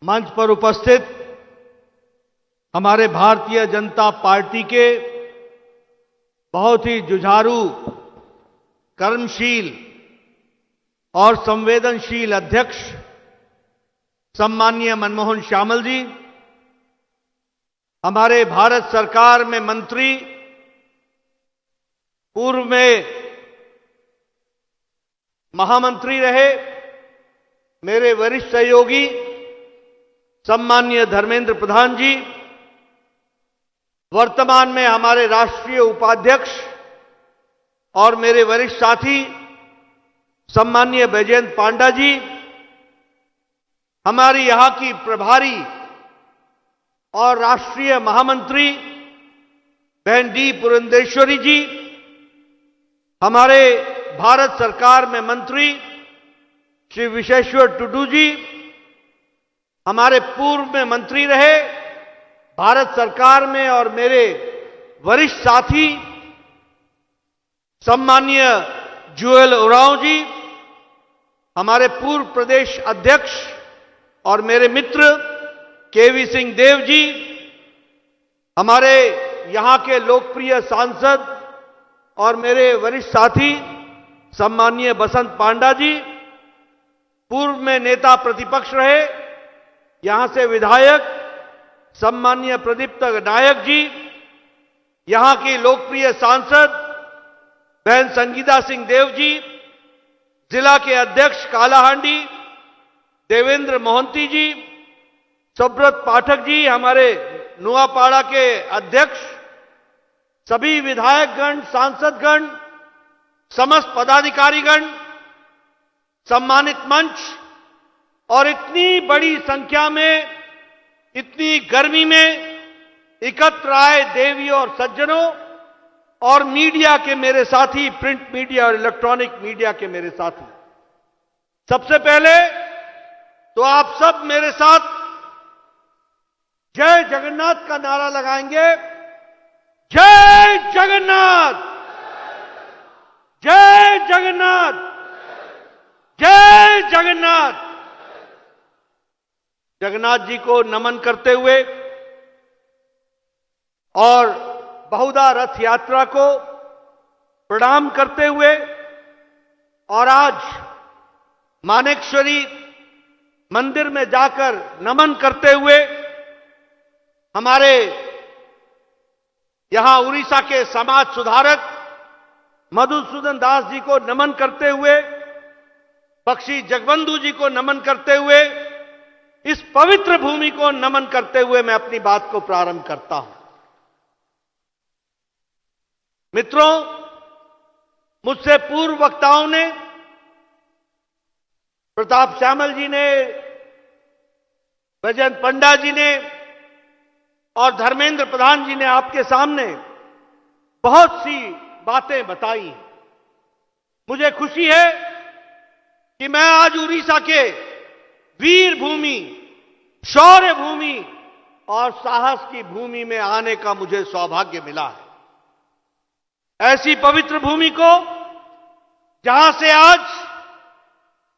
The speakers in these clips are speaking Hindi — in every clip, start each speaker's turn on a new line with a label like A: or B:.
A: मंच पर उपस्थित हमारे भारतीय जनता पार्टी के बहुत ही जुझारू, कर्मशील और संवेदनशील अध्यक्ष सम्माननीय मनमोहन श्यामल जी, हमारे भारत सरकार में मंत्री, पूर्व में महामंत्री रहे मेरे वरिष्ठ सहयोगी सम्माननीय धर्मेंद्र प्रधान जी, वर्तमान में हमारे राष्ट्रीय उपाध्यक्ष और मेरे वरिष्ठ साथी सम्माननीय बैजयंत पांडा जी, हमारी यहां की प्रभारी और राष्ट्रीय महामंत्री बहन डी पुरंदेश्वरी जी, हमारे भारत सरकार में मंत्री श्री विशेश्वर टुडू जी, हमारे पूर्व में मंत्री रहे भारत सरकार में और मेरे वरिष्ठ साथी सम्माननीय जुएल ओरांव जी, हमारे पूर्व प्रदेश अध्यक्ष और मेरे मित्र केवी सिंह देव जी, हमारे यहां के लोकप्रिय सांसद और मेरे वरिष्ठ साथी सम्माननीय बसंत पांडा जी, पूर्व में नेता प्रतिपक्ष रहे यहां से विधायक सम्माननीय प्रदीप्त नायक जी, यहां की लोकप्रिय सांसद बहन संगीता सिंह देव जी, जिला के अध्यक्ष कालाहांडी देवेंद्र मोहंती जी, सुब्रत पाठक जी, हमारे नुआपाड़ा के अध्यक्ष, सभी विधायकगण, सांसदगण, समस्त पदाधिकारीगण, सम्मानित मंच और इतनी बड़ी संख्या में, इतनी गर्मी में एकत्र आए देवी और सज्जनों और मीडिया के मेरे साथी, प्रिंट मीडिया और इलेक्ट्रॉनिक मीडिया के मेरे साथी, सबसे पहले तो आप सब मेरे साथ जय जगन्नाथ का नारा लगाएंगे। जय जगन्नाथ, जय जगन्नाथ, जय जगन्नाथ। जगन्नाथ जी को नमन करते हुए और बहुधा रथ यात्रा को प्रणाम करते हुए और आज मानेकश्वरी मंदिर में जाकर नमन करते हुए हमारे यहां उड़ीसा के समाज सुधारक मधुसूदन दास जी को नमन करते हुए, बख्शी जगबंधु जी को नमन करते हुए, इस पवित्र भूमि को नमन करते हुए मैं अपनी बात को प्रारंभ करता हूं। मित्रों, मुझसे पूर्व वक्ताओं ने, प्रताप श्यामल जी ने, बैजयंत पंडा जी ने और धर्मेंद्र प्रधान जी ने आपके सामने बहुत सी बातें बताई। मुझे खुशी है कि मैं आज उड़ीसा के वीर भूमि, शौर्य भूमि और साहस की भूमि में आने का मुझे सौभाग्य मिला है। ऐसी पवित्र भूमि को जहां से आज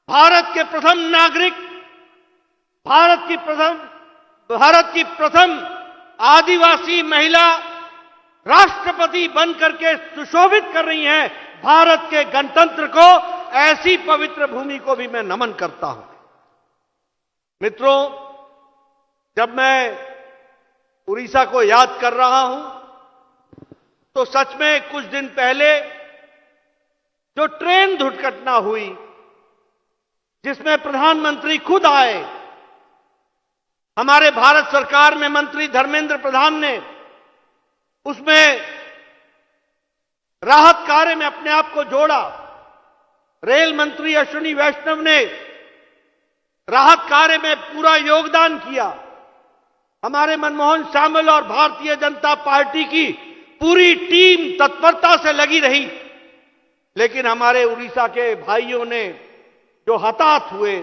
A: भारत के प्रथम नागरिक, भारत की प्रथम आदिवासी महिला राष्ट्रपति बनकर के सुशोभित कर रही हैं भारत के गणतंत्र को, ऐसी पवित्र भूमि को भी मैं नमन करता हूं। मित्रों, जब मैं उड़ीसा को याद कर रहा हूं तो सच में कुछ दिन पहले जो ट्रेन दुर्घटना हुई जिसमें प्रधानमंत्री खुद आए, हमारे भारत सरकार में मंत्री धर्मेंद्र प्रधान ने उसमें राहत कार्य में अपने आप को जोड़ा, रेल मंत्री अश्विनी वैष्णव ने राहत कार्य में पूरा योगदान किया, हमारे मनमोहन श्यामल और भारतीय जनता पार्टी की पूरी टीम तत्परता से लगी रही, लेकिन हमारे उड़ीसा के भाइयों ने जो हताहत हुए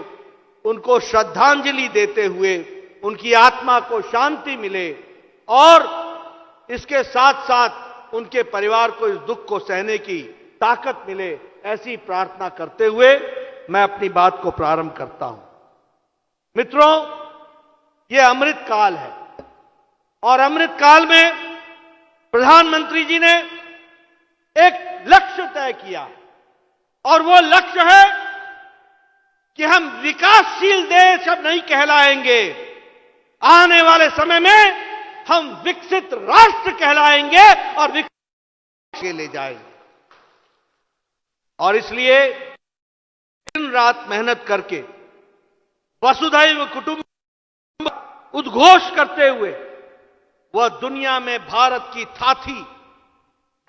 A: उनको श्रद्धांजलि देते हुए उनकी आत्मा को शांति मिले और इसके साथ साथ उनके परिवार को इस दुख को सहने की ताकत मिले, ऐसी प्रार्थना करते हुए मैं अपनी बात को प्रारंभ करता हूं। मित्रों, ये अमृत काल है और अमृत काल में प्रधानमंत्री जी ने एक लक्ष्य तय किया और वो लक्ष्य है कि हम विकासशील देश अब नहीं कहलाएंगे, आने वाले समय में हम विकसित राष्ट्र कहलाएंगे और विकसित ले जाएंगे। और इसलिए दिन रात मेहनत करके वसुधैव कुटुंबकम उद्घोष करते हुए वह दुनिया में भारत की थाथी,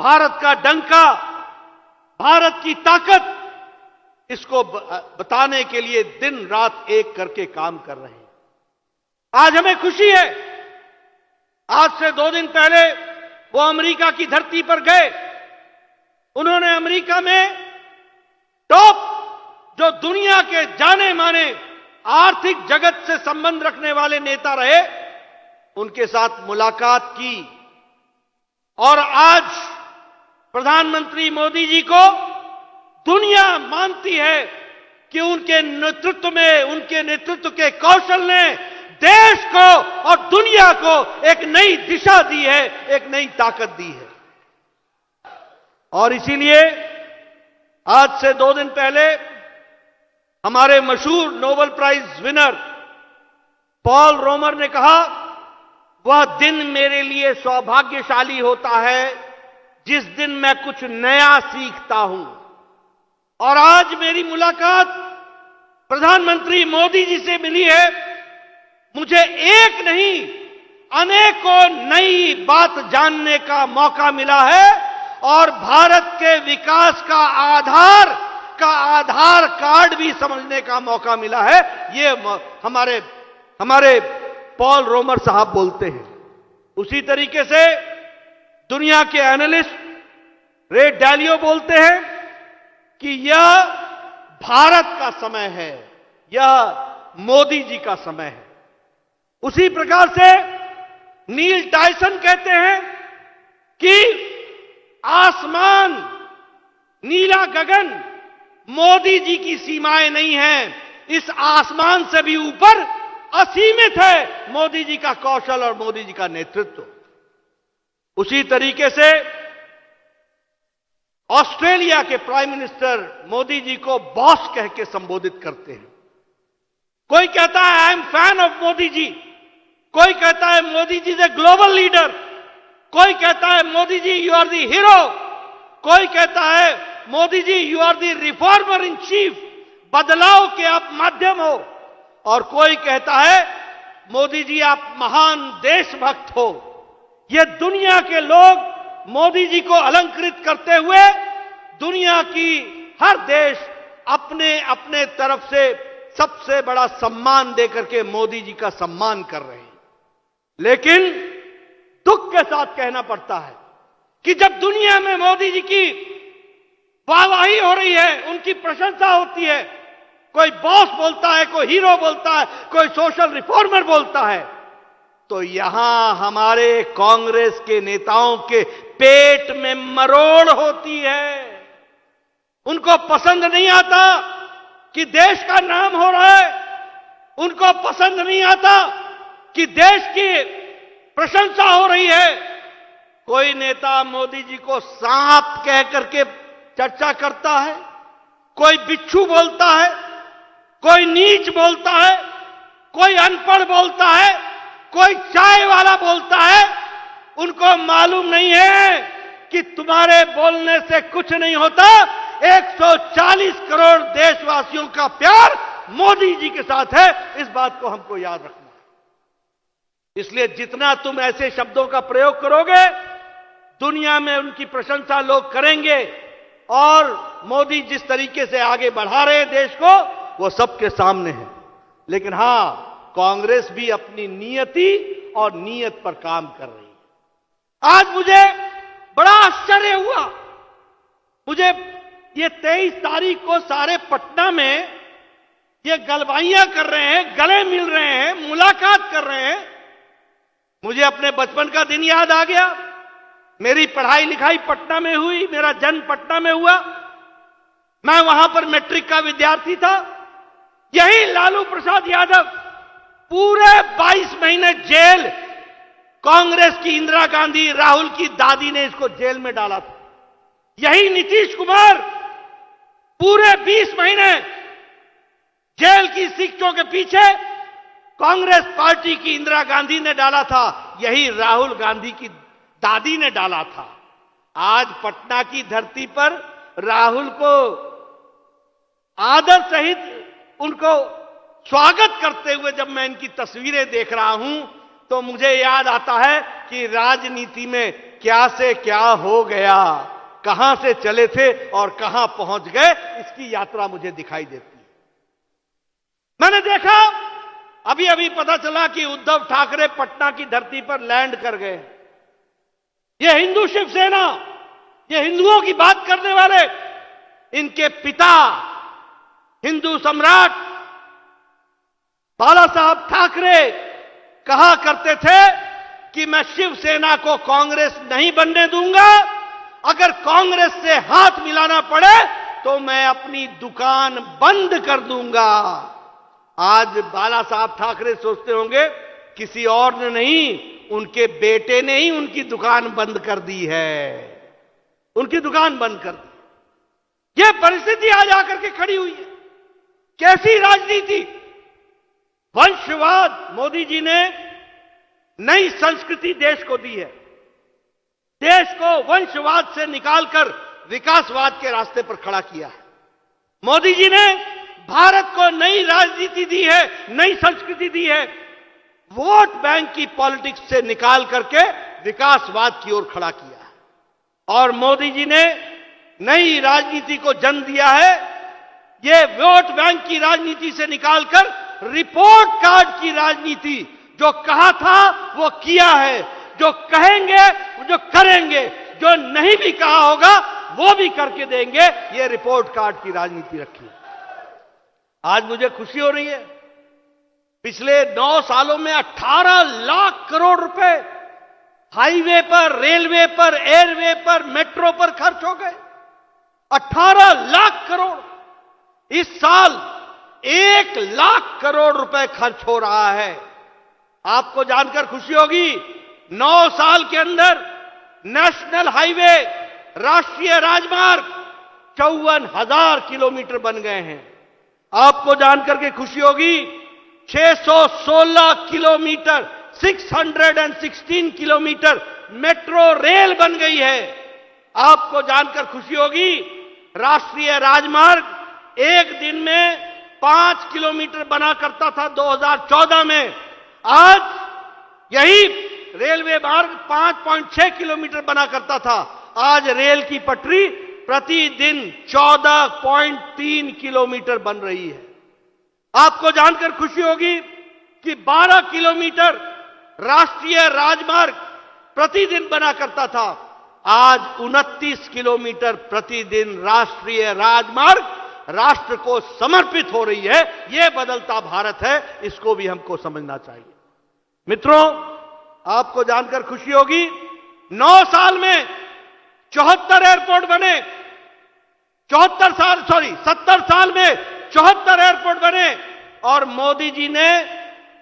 A: भारत का डंका, भारत की ताकत, इसको बताने के लिए दिन रात एक करके काम कर रहे हैं। आज हमें खुशी है, आज से 2 दिन पहले वो अमेरिका की धरती पर गए। उन्होंने अमेरिका में टॉप जो दुनिया के जाने माने आर्थिक जगत से संबंध रखने वाले नेता रहे, उनके साथ मुलाकात की और आज प्रधानमंत्री मोदी जी को दुनिया मानती है कि उनके नेतृत्व के कौशल ने देश को और दुनिया को एक नई दिशा दी है, एक नई ताकत दी है। और इसीलिए आज से 2 दिन पहले हमारे मशहूर नोबेल प्राइज विनर पॉल रोमर ने कहा, वह दिन मेरे लिए सौभाग्यशाली होता है जिस दिन मैं कुछ नया सीखता हूं। और आज मेरी मुलाकात प्रधानमंत्री मोदी जी से मिली है, मुझे एक नहीं अनेकों नई बात जानने का मौका मिला है और भारत के विकास का आधार कार्ड भी समझने का मौका मिला है। ये हमारे पॉल रोमर साहब बोलते हैं। उसी तरीके से दुनिया के एनालिस्ट रे डालियो बोलते हैं कि यह भारत का समय है, यह मोदी जी का समय है। उसी प्रकार से नील टायसन कहते हैं कि आसमान, नीला गगन मोदी जी की सीमाएं नहीं हैं, इस आसमान से भी ऊपर असीमित है मोदी जी का कौशल और मोदी जी का नेतृत्व। उसी तरीके से ऑस्ट्रेलिया के प्राइम मिनिस्टर मोदी जी को बॉस कह के संबोधित करते हैं। कोई कहता है I am fan of Modi ji, कोई कहता है Modi ji is a global leader, कोई कहता है Modi ji you are the hero, कोई कहता है Modi ji you are the reformer in chief, बदलाव के आप माध्यम हो, और कोई कहता है मोदी जी आप महान देशभक्त हो। ये दुनिया के लोग मोदी जी को अलंकृत करते हुए दुनिया की हर देश अपने अपने तरफ से सबसे बड़ा सम्मान देकर के मोदी जी का सम्मान कर रहे हैं। लेकिन दुख के साथ कहना पड़ता है कि जब दुनिया में मोदी जी की वाहवाही हो रही है, उनकी प्रशंसा होती है, कोई बॉस बोलता है, कोई हीरो बोलता है, कोई सोशल रिफॉर्मर बोलता है, तो यहां हमारे कांग्रेस के नेताओं के पेट में मरोड़ होती है। उनको पसंद नहीं आता कि देश का नाम हो रहा है, उनको पसंद नहीं आता कि देश की प्रशंसा हो रही है। कोई नेता मोदी जी को सांप कह करके चर्चा करता है, कोई बिच्छू बोलता है, कोई नीच बोलता है, कोई अनपढ़ बोलता है, कोई चाय वाला बोलता है। उनको मालूम नहीं है कि तुम्हारे बोलने से कुछ नहीं होता। 140 करोड़ देशवासियों का प्यार मोदी जी के साथ है, इस बात को हमको याद रखना है। इसलिए जितना तुम ऐसे शब्दों का प्रयोग करोगे, दुनिया में उनकी प्रशंसा लोग करेंगे और मोदी जिस तरीके से आगे बढ़ा रहे हैं देश को, वो सबके सामने है। लेकिन हां, कांग्रेस भी अपनी नियति और नीयत पर काम कर रही है। आज मुझे बड़ा आश्चर्य हुआ, मुझे ये 23 तारीख को सारे पटना में ये गलबाइयां कर रहे हैं, गले मिल रहे हैं, मुलाकात कर रहे हैं। मुझे अपने बचपन का दिन याद आ गया। मेरी पढ़ाई लिखाई पटना में हुई, मेरा जन्म पटना में हुआ, मैं वहां पर मैट्रिक का विद्यार्थी था। यही लालू प्रसाद यादव पूरे 22 महीने जेल कांग्रेस की इंदिरा गांधी, राहुल की दादी ने इसको जेल में डाला था। यही नीतीश कुमार पूरे 20 महीने जेल की शिक्षों के पीछे कांग्रेस पार्टी की इंदिरा गांधी ने डाला था, यही राहुल गांधी की दादी ने डाला था। आज पटना की धरती पर राहुल को आदर सहित उनको स्वागत करते हुए जब मैं इनकी तस्वीरें देख रहा हूं तो मुझे याद आता है कि राजनीति में क्या से क्या हो गया, कहां से चले थे और कहां पहुंच गए, इसकी यात्रा मुझे दिखाई देती है। मैंने देखा अभी अभी पता चला कि उद्धव ठाकरे पटना की धरती पर लैंड कर गए। ये हिंदू शिवसेना, ये हिंदुओं की बात करने वाले, इनके पिता हिंदू सम्राट बाला साहब ठाकरे कहा करते थे कि मैं शिवसेना को कांग्रेस नहीं बनने दूंगा, अगर कांग्रेस से हाथ मिलाना पड़े तो मैं अपनी दुकान बंद कर दूंगा। आज बाला साहब ठाकरे सोचते होंगे किसी और ने नहीं, उनके बेटे ने ही उनकी दुकान बंद कर दी है, उनकी दुकान बंद कर दी। यह परिस्थिति आज आकर के खड़ी हुई है। कैसी राजनीति, वंशवाद। मोदी जी ने नई संस्कृति देश को दी है, देश को वंशवाद से निकालकर विकासवाद के रास्ते पर खड़ा किया है। मोदी जी ने भारत को नई राजनीति दी है, नई संस्कृति दी है, वोट बैंक की पॉलिटिक्स से निकाल करके विकासवाद की ओर खड़ा किया है। और मोदी जी ने नई राजनीति को जन्म दिया है, ये वोट बैंक की राजनीति से निकालकर रिपोर्ट कार्ड की राजनीति। जो कहा था वो किया है, जो कहेंगे जो करेंगे, जो नहीं भी कहा होगा वो भी करके देंगे, ये रिपोर्ट कार्ड की राजनीति रखी है। आज मुझे खुशी हो रही है, पिछले 9 सालों में 18 लाख करोड़ रुपए हाईवे पर, रेलवे पर, एयरवे पर, मेट्रो पर खर्च हो गए। 18 लाख करोड़। इस साल 1 लाख करोड़ रुपए खर्च हो रहा है। आपको जानकर खुशी होगी, 9 साल के अंदर नेशनल हाईवे, राष्ट्रीय राजमार्ग 54,000 किलोमीटर बन गए हैं। आपको जानकर के खुशी होगी, 616 किलोमीटर, 616 किलोमीटर मेट्रो रेल बन गई है। आपको जानकर खुशी होगी, राष्ट्रीय राजमार्ग एक दिन में 5 किलोमीटर बना करता था 2014 में, आज यही रेलवे मार्ग 5.6 किलोमीटर बना करता था। आज रेल की पटरी प्रतिदिन 14.3 किलोमीटर बन रही है। आपको जानकर खुशी होगी कि 12 किलोमीटर राष्ट्रीय राजमार्ग प्रतिदिन बना करता था, आज 29 किलोमीटर प्रतिदिन राष्ट्रीय राजमार्ग राष्ट्र को समर्पित हो रही है। यह बदलता भारत है, इसको भी हमको समझना चाहिए। मित्रों, आपको जानकर खुशी होगी, 9 साल में 74 एयरपोर्ट बने। 70 साल में 74 एयरपोर्ट बने और मोदी जी ने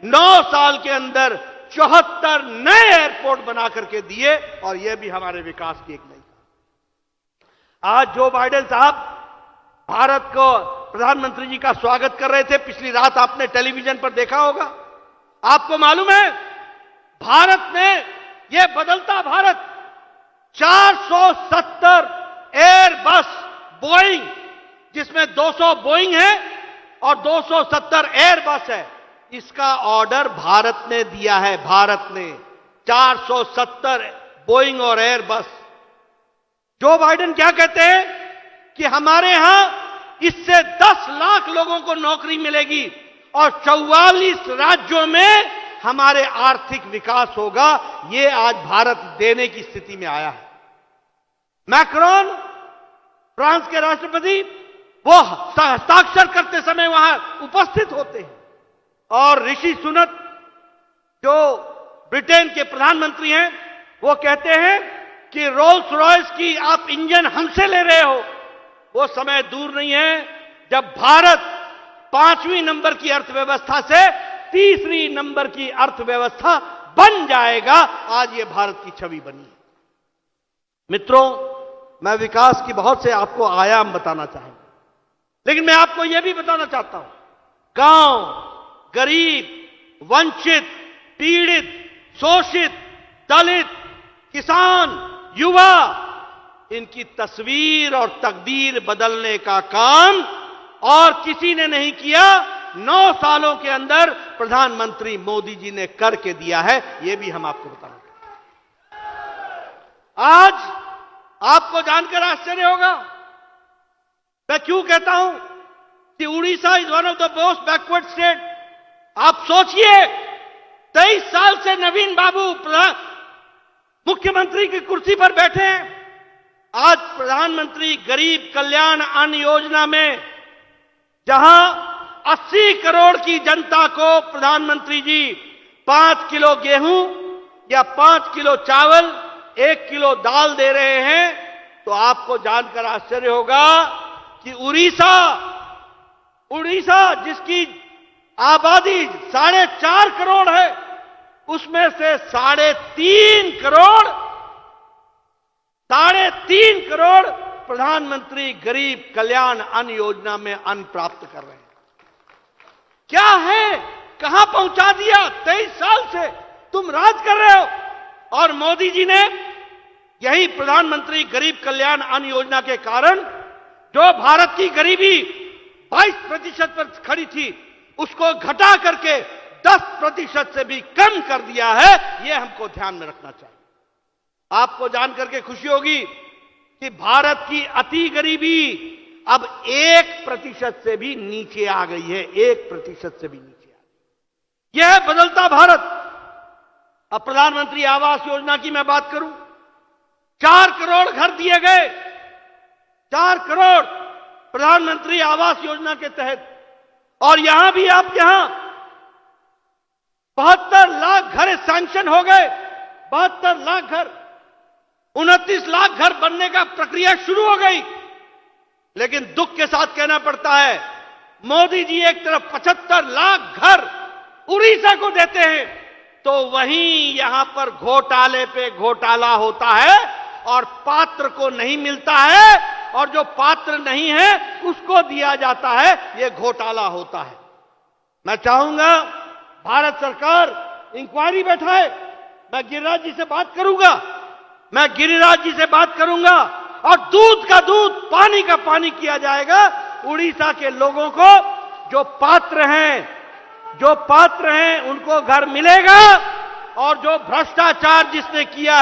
A: 9 साल के अंदर 74 नए एयरपोर्ट बना करके दिए, और यह भी हमारे विकास की एक नई। आज जो बाइडेन साहब भारत को प्रधानमंत्री जी का स्वागत कर रहे थे, पिछली रात आपने टेलीविजन पर देखा होगा। आपको मालूम है, भारत ने, यह बदलता भारत 470 एयरबस बोइंग, जिसमें 200 बोइंग है और 270 एयरबस है, इसका ऑर्डर भारत ने दिया है। भारत ने 470 बोइंग और एयरबस। जो बाइडेन क्या कहते हैं कि हमारे यहां इससे 10 लाख लोगों को नौकरी मिलेगी और 44 राज्यों में हमारे आर्थिक विकास होगा। यह आज भारत देने की स्थिति में आया है। मैक्रोन, फ्रांस के राष्ट्रपति, वो हस्ताक्षर करते समय वहां उपस्थित होते हैं, और ऋषि सुनक जो ब्रिटेन के प्रधानमंत्री हैं, वो कहते हैं कि रोल्स रॉयस की आप इंजन हमसे ले रहे हो। वो समय दूर नहीं है जब भारत 5वीं नंबर की अर्थव्यवस्था से तीसरी नंबर की अर्थव्यवस्था बन जाएगा। आज ये भारत की छवि बनी है। मित्रों, मैं विकास की बहुत से आपको आयाम बताना चाहूंगा, लेकिन मैं आपको यह भी बताना चाहता हूं, गांव, गरीब, वंचित, पीड़ित, शोषित, दलित, किसान, युवा, इनकी तस्वीर और तकदीर बदलने का काम और किसी ने नहीं किया। 9 सालों के अंदर प्रधानमंत्री मोदी जी ने करके दिया है। यह भी हम आपको बताना चाहते हैं। आज आपको जानकर आश्चर्य होगा, मैं क्यों कहता हूं कि Orissa is one of the most backward state. आप सोचिए, 23 साल से नवीन बाबू मुख्यमंत्री की कुर्सी पर बैठे हैं। आज प्रधानमंत्री गरीब कल्याण अन्न योजना में जहां 80 करोड़ की जनता को प्रधानमंत्री जी 5 किलो गेहूं या 5 किलो चावल, 1 किलो दाल दे रहे हैं, तो आपको जानकर आश्चर्य होगा कि उड़ीसा जिसकी आबादी 4.5 करोड़ है, उसमें से 3.5 करोड़ प्रधानमंत्री गरीब कल्याण अन्न योजना में अन्न प्राप्त कर रहे हैं। क्या है, कहां पहुंचा दिया? 23 साल से तुम राज कर रहे हो, और मोदी जी ने यही प्रधानमंत्री गरीब कल्याण अन्न योजना के कारण जो भारत की गरीबी 22% पर खड़ी थी, उसको घटा करके 10% से भी कम कर दिया है। यह हमको ध्यान में रखना चाहिए। आपको जानकर के खुशी होगी कि भारत की अति गरीबी अब 1% से भी नीचे आ गई है। 1% से भी नीचे आ गई। यह है बदलता भारत। अब प्रधानमंत्री आवास योजना की मैं बात करूं, 4 करोड़ घर दिए गए। 4 करोड़ प्रधानमंत्री आवास योजना के तहत। और यहां भी आप 72 लाख घर सैंक्शन हो गए। 72 लाख घर, 29 लाख घर बनने का प्रक्रिया शुरू हो गई। लेकिन दुख के साथ कहना पड़ता है, मोदी जी एक तरफ 75 लाख घर उड़ीसा को देते हैं, तो वहीं यहां पर घोटाले पे घोटाला होता है और पात्र को नहीं मिलता है, और जो पात्र नहीं है उसको दिया जाता है। यह घोटाला होता है। मैं चाहूंगा भारत सरकार इंक्वायरी बैठाए। मैं गिरिराज जी से बात करूंगा, और दूध का दूध, पानी का पानी किया जाएगा। उड़ीसा के लोगों को जो पात्र हैं उनको घर मिलेगा, और जो भ्रष्टाचार जिसने किया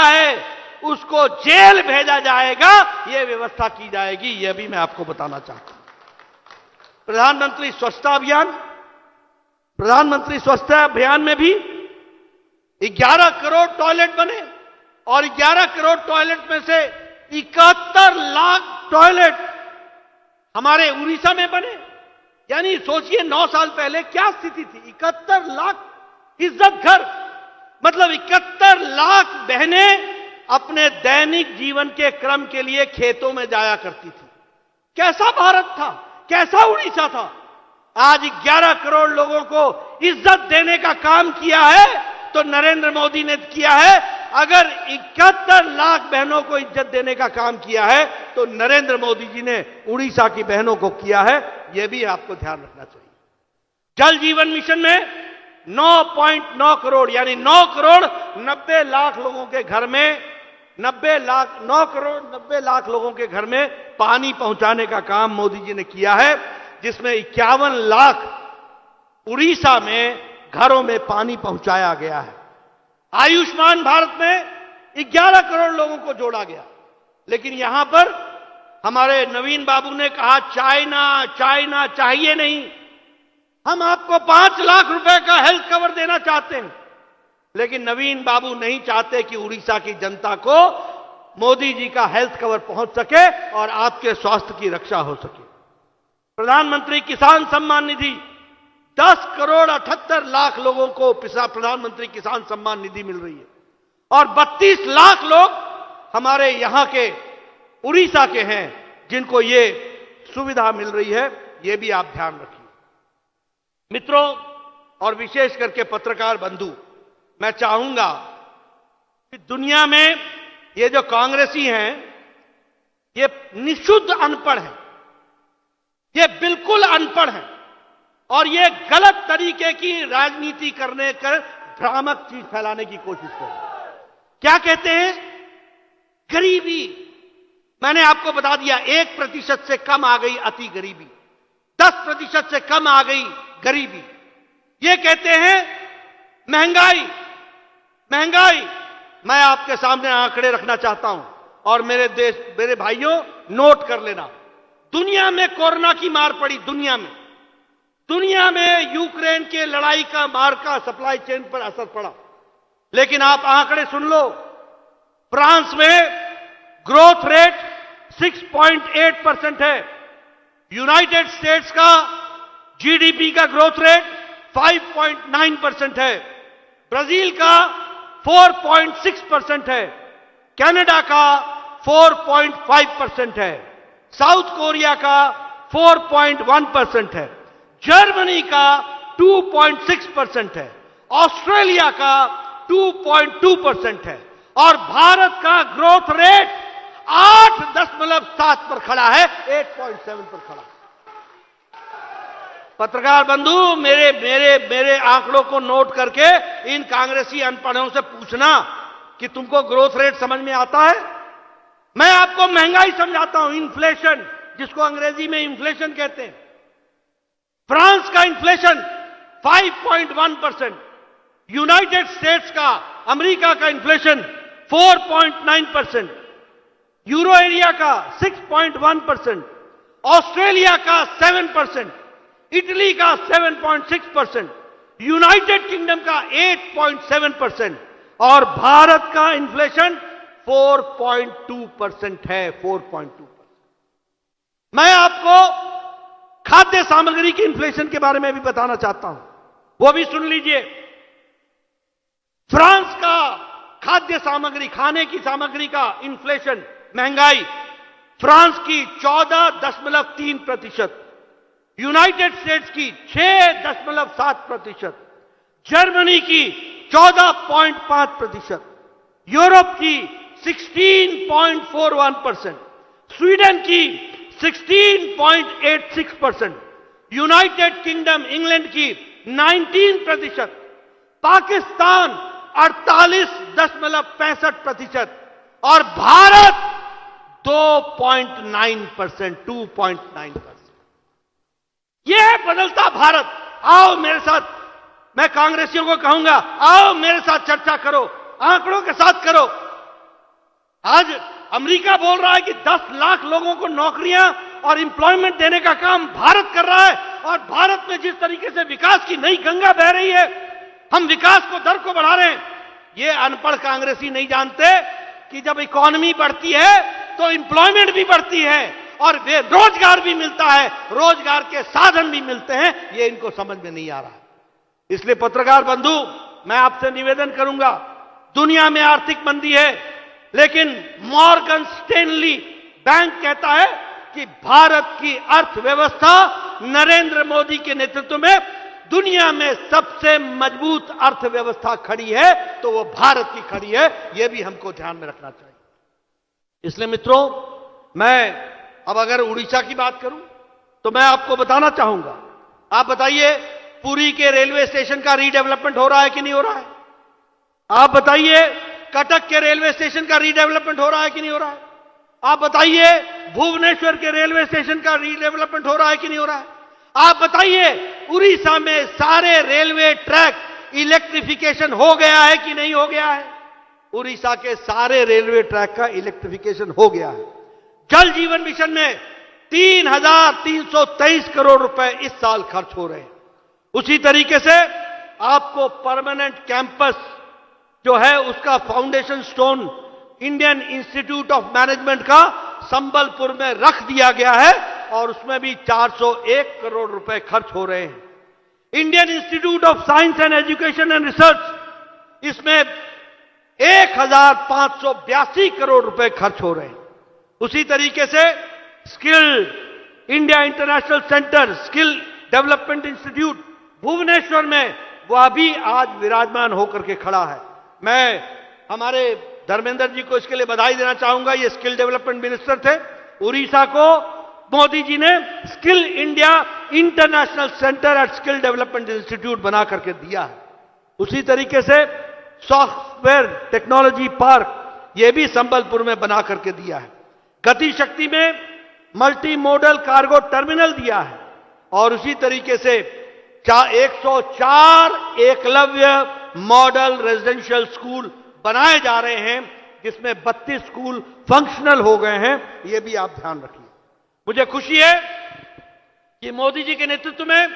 A: है उसको जेल भेजा जाएगा। यह व्यवस्था की जाएगी। यह भी मैं आपको बताना चाहता हूं। प्रधानमंत्री स्वच्छता अभियान में भी 11 करोड़ टॉयलेट बने, और 11 करोड़ टॉयलेट में से 71 लाख टॉयलेट हमारे उड़ीसा में बने। यानी सोचिए 9 साल पहले क्या स्थिति थी। 71 लाख इज्जत घर, मतलब 71 लाख बहनें अपने दैनिक जीवन के क्रम के लिए खेतों में जाया करती थी। कैसा भारत था, कैसा उड़ीसा था। आज 11 करोड़ लोगों को इज्जत देने का काम किया है तो नरेंद्र मोदी ने किया है। अगर 71 लाख बहनों को इज्जत देने का काम किया है तो नरेंद्र मोदी जी ने उड़ीसा की बहनों को किया है। यह भी आपको ध्यान रखना चाहिए। जल जीवन मिशन में 9.9 करोड़ यानी 9 करोड़ 90 लाख लोगों के घर में 9 करोड़ 90 लाख लोगों के घर में पानी पहुंचाने का काम मोदी जी ने किया है, जिसमें 51 लाख उड़ीसा में घरों में पानी पहुंचाया गया है। आयुष्मान भारत में 11 करोड़ लोगों को जोड़ा गया। लेकिन यहां पर हमारे नवीन बाबू ने कहा चाइना चाहिए नहीं, हम आपको 5 लाख रुपए का हेल्थ कवर देना चाहते हैं। लेकिन नवीन बाबू नहीं चाहते कि उड़ीसा की जनता को मोदी जी का हेल्थ कवर पहुंच सके और आपके स्वास्थ्य की रक्षा हो सके। प्रधानमंत्री किसान सम्मान निधि 10 करोड़ 78 लाख लोगों को प्रधानमंत्री किसान सम्मान निधि मिल रही है, और 32 लाख लोग हमारे यहां के उड़ीसा के हैं जिनको ये सुविधा मिल रही है। ये भी आप ध्यान रखिए। मित्रों और विशेष करके पत्रकार बंधु, मैं चाहूंगा कि दुनिया में ये जो कांग्रेसी हैं, ये निशुद्ध अनपढ़ हैं, ये बिल्कुल अनपढ़ हैं और ये गलत तरीके की राजनीति करने कर भ्रामक चीज फैलाने की कोशिश कर रहे हैं। क्या कहते हैं? गरीबी। मैंने आपको बता दिया 1% से कम आ गई अति गरीबी, 10% से कम आ गई गरीबी। ये कहते हैं महंगाई। महंगाई, मैं आपके सामने आंकड़े रखना चाहता हूं और मेरे भाइयों नोट कर लेना। दुनिया में कोरोना की मार पड़ी, दुनिया में यूक्रेन के लड़ाई का मार का सप्लाई चेन पर असर पड़ा। लेकिन आप आंकड़े सुन लो, फ्रांस में ग्रोथ रेट 6.8% है, यूनाइटेड स्टेट्स का जीडीपी का ग्रोथ रेट 5.9% है, ब्राजील का 4.6% है, कनाडा का 4.5% है, साउथ कोरिया का 4.1% है, जर्मनी का 2.6% है, ऑस्ट्रेलिया का 2.2% है और भारत का ग्रोथ रेट 8.7 पर खड़ा है, 8.7 पर खड़ा है। पत्रकार बंधु, मेरे आंकड़ों को नोट करके इन कांग्रेसी अनपढ़ों से पूछना कि तुमको ग्रोथ रेट समझ में आता है? मैं आपको महंगाई समझाता हूं, इन्फ्लेशन, जिसको अंग्रेजी में इन्फ्लेशन कहते हैं। फ्रांस का इन्फ्लेशन 5.1%, यूनाइटेड स्टेट्स का, अमेरिका का इन्फ्लेशन 4.9%, यूरो एरिया का 6.1%, ऑस्ट्रेलिया का 7%, इटली का 7.6%, यूनाइटेड किंगडम का 8.7% और भारत का इन्फ्लेशन 4.2% है, 4.2%। मैं आपको खाद्य सामग्री की इन्फ्लेशन के बारे में भी बताना चाहता हूं, वो भी सुन लीजिए। फ्रांस का खाद्य सामग्री, खाने की सामग्री का इन्फ्लेशन, महंगाई, फ्रांस की 14.3%, यूनाइटेड स्टेट्स की 6.7%, जर्मनी की 14.5%, यूरोप की 16.41%, स्वीडन की 16.86%, यूनाइटेड किंगडम इंग्लैंड की 19%, पाकिस्तान 48.65% और भारत 2.9%। यह है बदलता भारत। आओ मेरे साथ, मैं कांग्रेसियों को कहूंगा, आओ मेरे साथ चर्चा करो, आंकड़ों के साथ करो। आज अमेरिका बोल रहा है कि 10 लाख लोगों को नौकरियां और एम्प्लॉयमेंट देने का काम भारत कर रहा है और भारत में जिस तरीके से विकास की नई गंगा बह रही है, हम विकास को दर को बढ़ा रहे हैं। ये अनपढ़ कांग्रेसी नहीं जानते कि जब इकोनॉमी बढ़ती है तो एम्प्लॉयमेंट भी बढ़ती है और रोजगार भी मिलता है, रोजगार के साधन भी मिलते हैं। ये इनको समझ में नहीं आ रहा है। इसलिए पत्रकार बंधु, मैं आपसे निवेदन करूंगा, दुनिया में आर्थिक मंदी है, लेकिन मॉर्गन स्टैनली बैंक कहता है कि भारत की अर्थव्यवस्था नरेंद्र मोदी के नेतृत्व में दुनिया में सबसे मजबूत अर्थव्यवस्था खड़ी है, तो वो भारत की खड़ी है। यह भी हमको ध्यान में रखना चाहिए। इसलिए मित्रों, मैं अब अगर उड़ीसा की बात करूं तो मैं आपको बताना चाहूंगा, आप बताइए पुरी के रेलवे स्टेशन का रीडेवलपमेंट हो रहा है कि नहीं हो रहा है? आप बताइए कटक के रेलवे स्टेशन का रीडेवलपमेंट हो रहा है कि नहीं हो रहा है? आप बताइए भुवनेश्वर के रेलवे स्टेशन का रीडेवलपमेंट हो रहा है कि नहीं हो रहा है? आप बताइए उड़ीसा में सारे रेलवे ट्रैक इलेक्ट्रिफिकेशन हो गया है कि नहीं हो गया है? उड़ीसा के सारे रेलवे ट्रैक का इलेक्ट्रिफिकेशन हो गया है। जल जीवन मिशन में 3,323 करोड़ रुपए इस साल खर्च हो रहे हैं। उसी तरीके से आपको परमानेंट कैंपस जो है उसका foundation stone Indian institute of management का संबलपुर में रख दिया गया है और उसमें भी 401 करोड़ रुपए खर्च हो रहे हैं। Indian institute of science and education and research, इसमें 1,582 करोड़ रुपए खर्च हो रहे हैं। उसी तरीके से skill India international centre skill development institute Bhubaneswar में, वह भी आज विराजमान होकर के खड़ा है। मैं हमारे धर्मेंद्र जी को इसके लिए बधाई देना चाहूंगा। ये स्किल डेवलपमेंट मिनिस्टर थे। उड़ीसा को मोदी जी ने skill India international centre at skill development institute बना करके दिया है। उसी तरीके से सॉफ्टवेयर टेक्नोलॉजी पार्क ये भी संबलपुर में बना करके दिया है। गति शक्ति में मल्टी मॉडल कार्गो टर्मिनल दिया है। और उसी तरीके से 104 एकलव्य मॉडल रेजिडेंशियल स्कूल बनाए जा रहे हैं, जिसमें 32 स्कूल फंक्शनल हो गए हैं। यह भी आप ध्यान रखिए। मुझे खुशी है कि मोदी जी के नेतृत्व में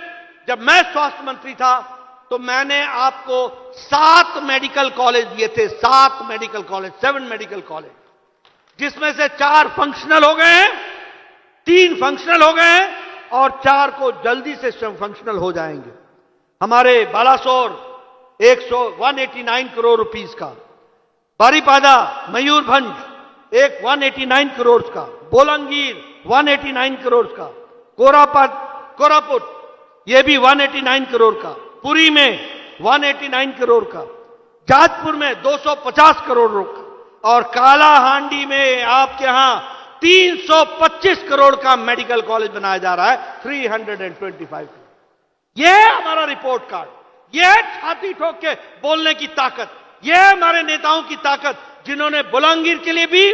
A: जब मैं स्वास्थ्य मंत्री था तो मैंने आपको 7 मेडिकल कॉलेज दिए थे, 7 मेडिकल कॉलेज, 7 मेडिकल कॉलेज, जिसमें से 4 फंक्शनल हो गए हैं, 3 फंक्शनल हो गए हैं और 4 को जल्दी से फंक्शनल हो जाएंगे। हमारे बालासोर 189 करोड़ रुपीस का, बारीपादा मयूरभंज 189 करोड़ का, बोलंगीर 189 करोड़ का, कोरापुट ये भी 189 करोड़ का, पुरी में 189 करोड़ का, जाजपुर में 250 करोड़ का और कालाहांडी में आपके यहां 325 करोड़ का मेडिकल कॉलेज बनाया जा रहा है। 325 ये हमारा रिपोर्ट कार्ड, ये छाती ठोक के बोलने की ताकत, ये हमारे नेताओं की ताकत, जिन्होंने बोलांगीर के लिए भी,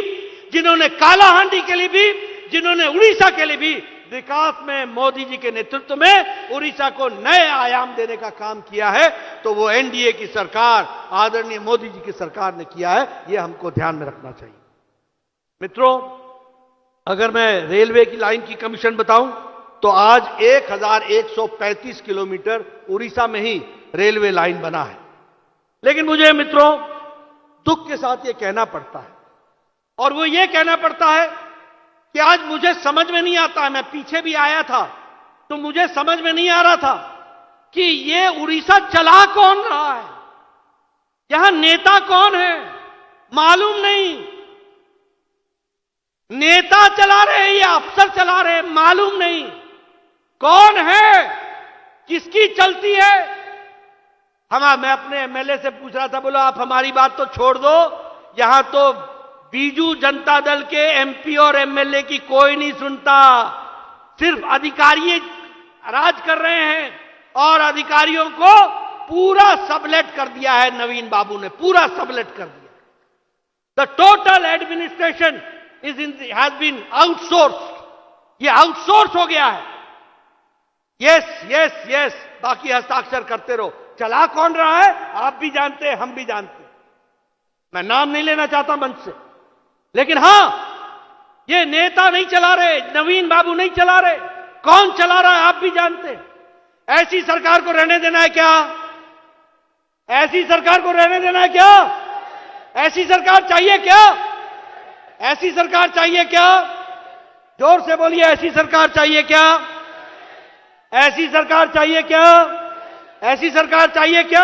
A: जिन्होंने कालाहांडी के लिए भी, जिन्होंने उड़ीसा के लिए भी विकास में मोदी जी के नेतृत्व में उड़ीसा को नए आयाम देने का काम किया है, तो वो एनडीए की सरकार, आदरणीय मोदी जी की सरकार ने किया है। ये हमको ध्यान में रखना चाहिए। मित्रों, अगर मैं रेलवे की लाइन की कमीशन बताऊं तो आज 1135 किलोमीटर उड़ीसा में ही रेलवे लाइन बना है। लेकिन मुझे मित्रों दुख के साथ ये कहना पड़ता है, और वो ये कहना पड़ता है कि आज मुझे समझ में नहीं आता, मैं पीछे भी आया था तो मुझे समझ में नहीं आ रहा था कि ये उड़ीसा चला कौन रहा है, यहां नेता कौन है मालूम नहीं। नेता चला रहे हैं या अफसर चला रहे हैं मालूम नहीं। कौन है, किसकी चलती है। मैं अपने एमएलए से पूछ रहा था, बोला आप हमारी बात तो छोड़ दो, यहां तो बीजू जनता दल के एमपी और एमएलए की कोई नहीं सुनता, सिर्फ अधिकारी राज कर रहे हैं और अधिकारियों को पूरा सबलेट कर दिया है नवीन बाबू ने, पूरा सबलेट कर दिया। The total administration has been outsource. ये आउटसोर्स हो गया है। यस यस यस, बाकी हस्ताक्षर करते रहो। चला कौन रहा है आप भी जानते हैं, हम भी जानते हैं। मैं नाम नहीं लेना चाहता मंच से, लेकिन हां, ये नेता नहीं चला रहे, नवीन बाबू नहीं चला रहे। कौन चला रहा है आप भी जानते हैं। ऐसी सरकार को रहने देना है क्या? ऐसी सरकार को रहने देना है क्या? ऐसी सरकार चाहिए क्या? ऐसी सरकार चाहिए क्या? जोर से बोलिए, ऐसी सरकार चाहिए क्या? ऐसी सरकार चाहिए क्या? ऐसी सरकार चाहिए क्या?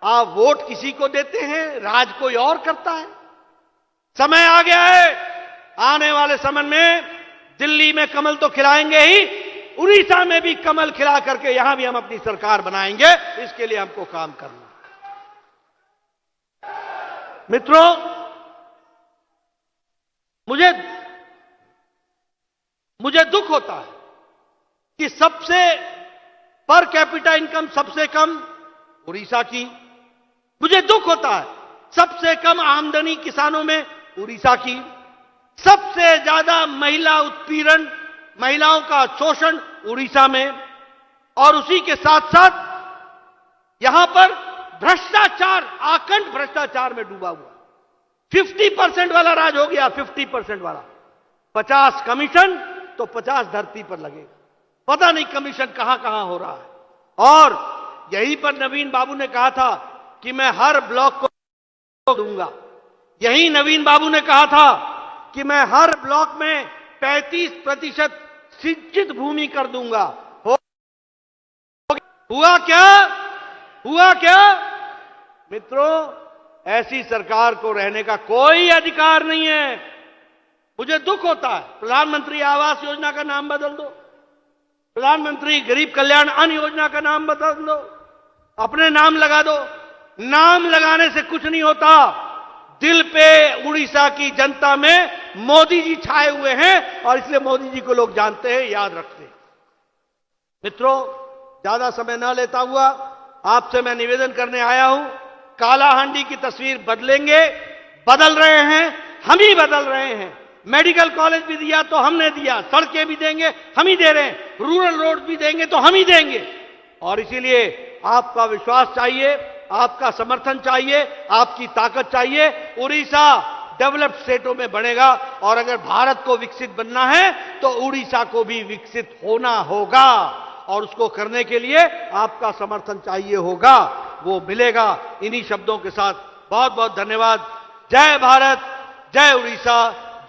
A: आप वोट किसी को देते हैं, राज कोई और करता है। समय आ गया है, आने वाले समय में दिल्ली में कमल तो खिलाएंगे ही, उड़ीसा में भी कमल खिला करके यहां भी हम अपनी सरकार बनाएंगे। इसके लिए हमको काम करना। मित्रों, मुझे दुख होता है कि सबसे पर कैपिटा इनकम सबसे कम उड़ीसा की। मुझे दुख होता है सबसे कम आमदनी किसानों में उड़ीसा की। सबसे ज्यादा महिला उत्पीड़न, महिलाओं का शोषण उड़ीसा में। और उसी के साथ साथ यहां पर भ्रष्टाचार, आकंठ भ्रष्टाचार में डूबा हुआ। 50% वाला राज हो गया, 50% वाला। 50 कमीशन तो 50 धरती पर लगेगा। पता नहीं कमीशन कहां कहां हो रहा है। और यहीं पर नवीन बाबू ने कहा था कि मैं हर ब्लॉक को दूंगा। यही नवीन बाबू ने कहा था कि मैं हर ब्लॉक में 35% सिंचित भूमि कर दूंगा। हुआ क्या? हुआ क्या? मित्रों, ऐसी सरकार को रहने का कोई अधिकार नहीं है। मुझे दुख होता है, प्रधानमंत्री आवास योजना का नाम बदल दो, प्रधानमंत्री गरीब कल्याण अन्न योजना का नाम बदल दो, अपने नाम लगा दो। नाम लगाने से कुछ नहीं होता। दिल पे उड़ीसा की जनता में मोदी जी छाए हुए हैं और इसलिए मोदी जी को लोग जानते हैं, याद रखते हैं। मित्रों, ज्यादा समय न लेता हुआ आपसे मैं निवेदन करने आया हूं, कालाहांडी की तस्वीर बदलेंगे, बदल रहे हैं, हम ही बदल रहे हैं। मेडिकल कॉलेज भी दिया तो हमने दिया, सड़कें भी देंगे हम ही दे रहे हैं, रूरल रोड भी देंगे तो हम ही देंगे। और इसीलिए आपका विश्वास चाहिए, आपका समर्थन चाहिए, आपकी ताकत चाहिए। उड़ीसा डेवलप्ड स्टेटों में बनेगा और अगर भारत को विकसित बनना है तो उड़ीसा को भी विकसित होना होगा और उसको करने के लिए आपका समर्थन चाहिए होगा, वो मिलेगा। इन्हीं शब्दों के साथ बहुत बहुत धन्यवाद। जय भारत, जय उड़ीसा,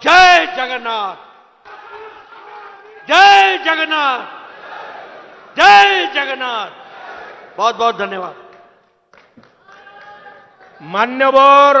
A: जय जगन्नाथ, जय जगन्नाथ, जय जगन्नाथ। बहुत बहुत धन्यवाद।
B: मान्यवर